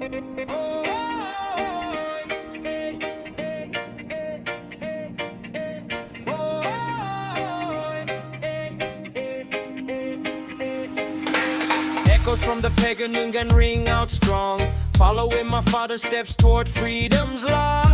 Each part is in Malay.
Echoes from the pagan and ring out strong, following my father's steps toward freedom's light.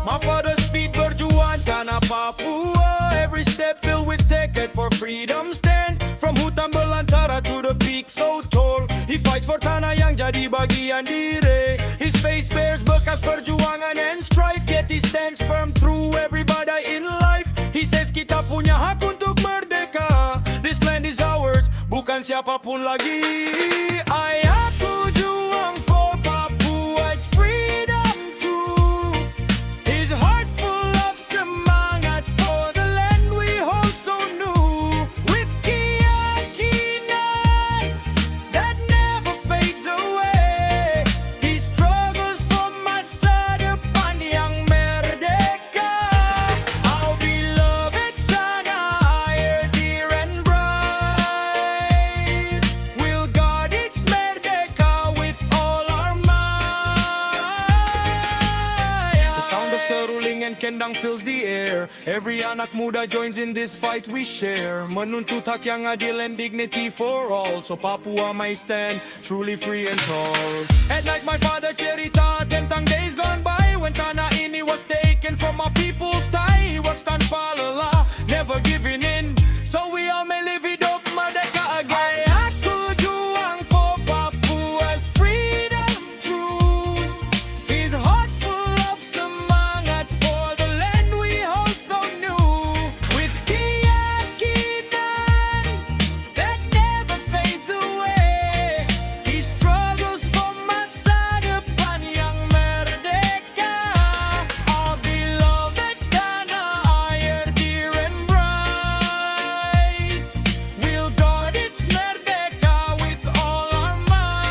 My father's feet berjuang tanah Papua, every step filled with tekad for freedom stand. From hutan belantara to the peak so tall, he fights for tanah yang jadi bagian diri. His face bears bekas perjuangan and strife, yet he stands firm through every badai in life. He says kita punya hak untuk merdeka, this land is ours, bukan siapapun lagi. Ayahku juang for Papua's freedom too. His heart full of semangat for the land we hold so new. With keyakinan that never fades away, he struggles for masa depan yang merdeka. Our beloved tanah air dear and bright, we'll guard its merdeka with all our might. The sound of seruling and kendang fills the air. Every anak muda joins in this fight we share, menuntut hak yang adil and dignity for all, so Papua may stand truly free and tall. At night my father cerita tentang days gone by, when tanah ini was taken from our people's tie. He works tanpa lelah, never giving in, so we all may live hidup merdeka again. Aku juang for Papua's freedom true. His heart full of semangat for the land we hold so new. With keyakinan that never fades away, he struggles for masa depan yang merdeka. Our beloved tanah air dear and bright, we'll guard its merdeka with all our might.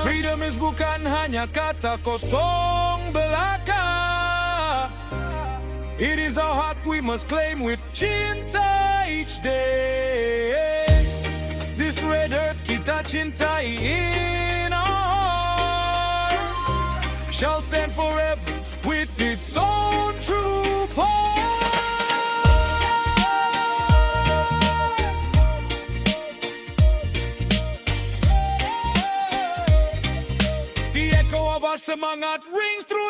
Freedom is bukan hanya kata kosong belaka, it is our hak we must claim with cinta each day. This red earth kita cintai in our hearts shall stand forever with its own true power. The echo of our semangat rings through